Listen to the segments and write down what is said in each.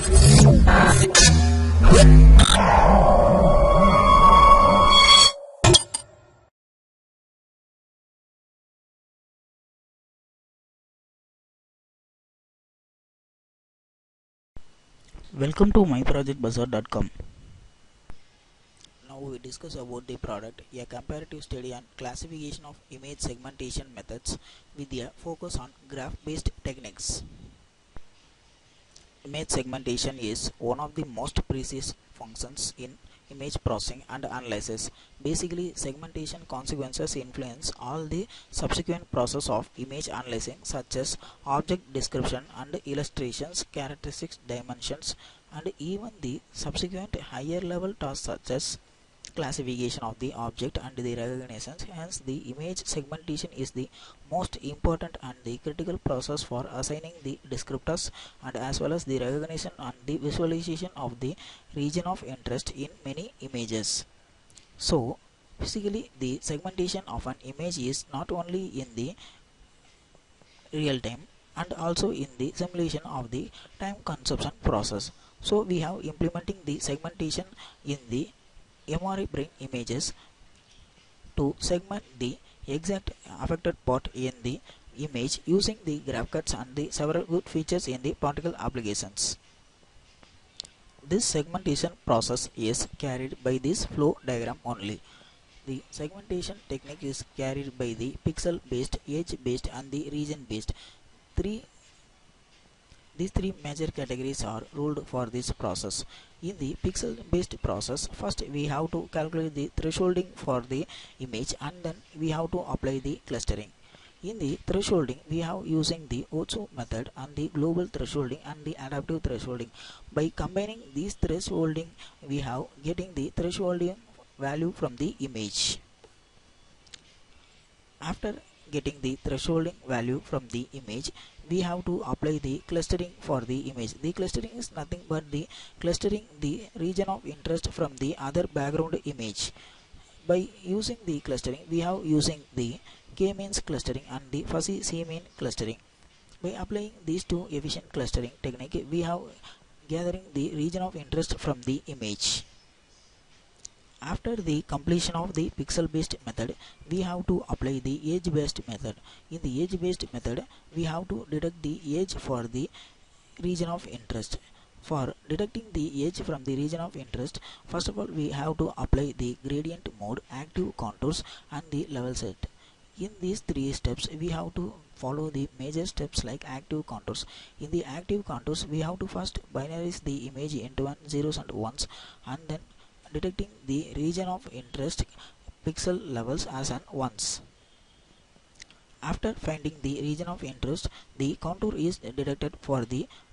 Welcome to MyProjectBazaar.com. Now we discuss about the product, a comparative study on classification of image segmentation methods with a focus on graph-based techniques. Image segmentation is one of the most precise functions in image processing and analysis. Basically, segmentation consequences influence all the subsequent process of image analyzing, such as object description and illustrations, characteristics, dimensions, and even the subsequent higher level tasks such as classification of the object and the recognition. Hence, the image segmentation is the most important and the critical process for assigning the descriptors and as well as the recognition and the visualization of the region of interest in many images. So, basically, the segmentation of an image is not only in the real time and also in the simulation of the time consumption process. So, we have implementing the segmentation in the MRI brain images to segment the exact affected part in the image using the graph cuts and the several good features in the particle applications. This segmentation process is carried by this flow diagram only. The segmentation technique is carried by the pixel based, edge based and the region based. These three major categories are ruled for this process. In the pixel based process, first we have to calculate the thresholding for the image and then we have to apply the clustering. In the thresholding, we have using the OTSU method and the global thresholding and the adaptive thresholding. By combining these thresholding, we have getting the thresholding value from the image. After getting the thresholding value from the image, we have to apply the clustering for the image. The clustering is nothing but the clustering the region of interest from the other background image. By using the clustering, we have using the k-means clustering and the fuzzy c-mean clustering. By applying these two efficient clustering technique, we have gathering the region of interest from the image. After the completion of the pixel based method, we have to apply the edge based method. In the edge based method, we have to detect the edge for the region of interest. For detecting the edge from the region of interest, first of all we have to apply the gradient mode, active contours and the level set. In these three steps, we have to follow the major steps like active contours. In the active contours, we have to first binarize the image into zeros and ones and then detecting the region of interest pixel levels as an ones. After finding the region of interest, the contour is detected for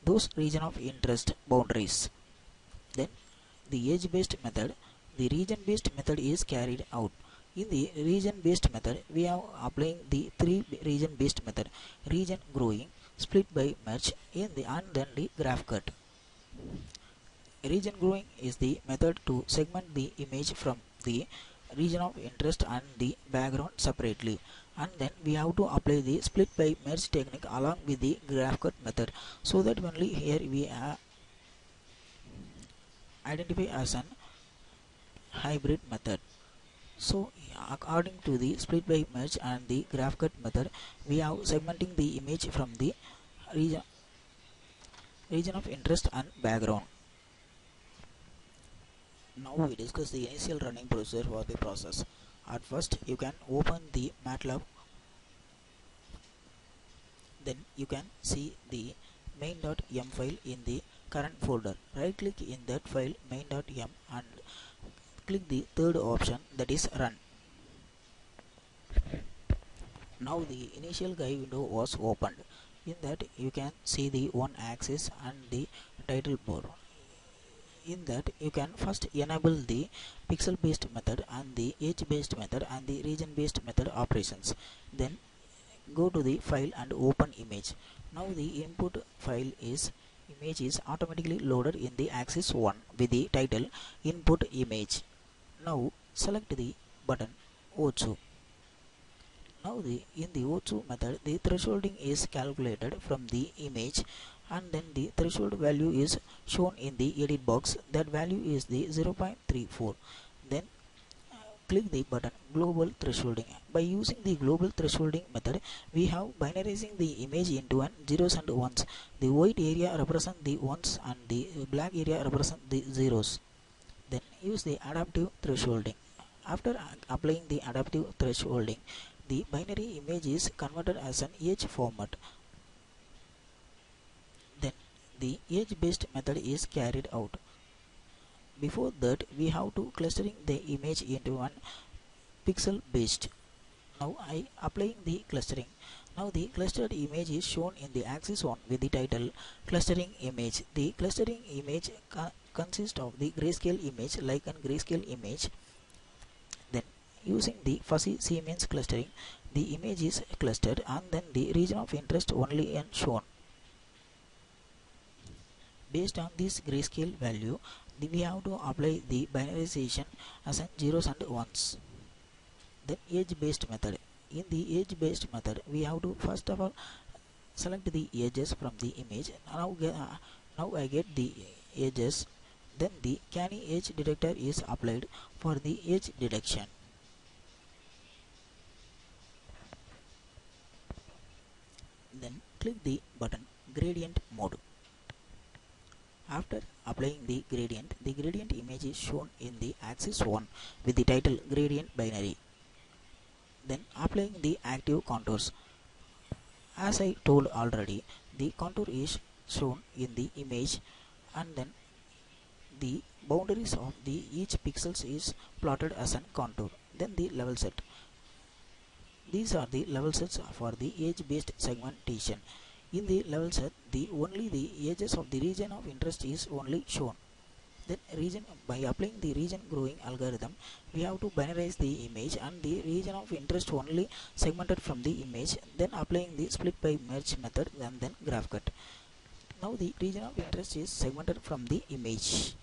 those region of interest boundaries. Then the edge based method, the region based method is carried out. In the region based method, we are applying the three region based method: region growing, split by merge, and then the graph cut. Region growing is the method to segment the image from the region of interest and the background separately, and then we have to apply the split by merge technique along with the graph cut method, so that only here we identify as an hybrid method. So according to the split by merge and the graph cut method, we have segmenting the image from the region of interest and background. Now we discuss the initial running procedure for the process. At first, you can open the MATLAB. Then you can see the main.m file in the current folder. Right click in that file main.m and click the third option, that is run. Now the initial guide window was opened. In that you can see the one axis and the title bar. In that you can first enable the pixel based method and the edge based method and the region based method operations. Then go to the file and open image. Now the input file is image is automatically loaded in the axis 1 with the title input image. Now select the button OTSU. Now in the OTSU method, the thresholding is calculated from the image and then the threshold value is shown in the edit box. That value is the 0.34. Then click the button global thresholding. By using the global thresholding method, we have binarizing the image into an zeros and ones. The white area represent the ones and the black area represent the zeros. Then use the adaptive thresholding. After applying the adaptive thresholding, the binary image is converted as an edge format. Then the edge based method is carried out. Before that, we have to clustering the image into one pixel based. Now I applying the clustering. Now the clustered image is shown in the axis 1 with the title clustering image. The clustering image consists of the grayscale image like an grayscale image. Then using the fuzzy Siemens clustering, the image is clustered and then the region of interest only is shown. Based on this grayscale value, we have to apply the binarization as an zeros and ones. Then edge based method. In the edge based method, we have to first of all select the edges from the image. Now I get the edges. Then the canny edge detector is applied for the edge detection. Then click the button gradient mode. After applying the gradient image is shown in the axis 1 with the title gradient binary. Then applying the active contours. As I told already, the contour is shown in the image and then the boundaries of the each pixels is plotted as a contour. Then the level set. These are the level sets for the edge based segmentation. In the level set, only the edges of the region of interest is only shown. Then by applying the region growing algorithm, we have to binarize the image and the region of interest only segmented from the image. Then applying the split by merge method and then graph cut. Now the region of interest is segmented from the image.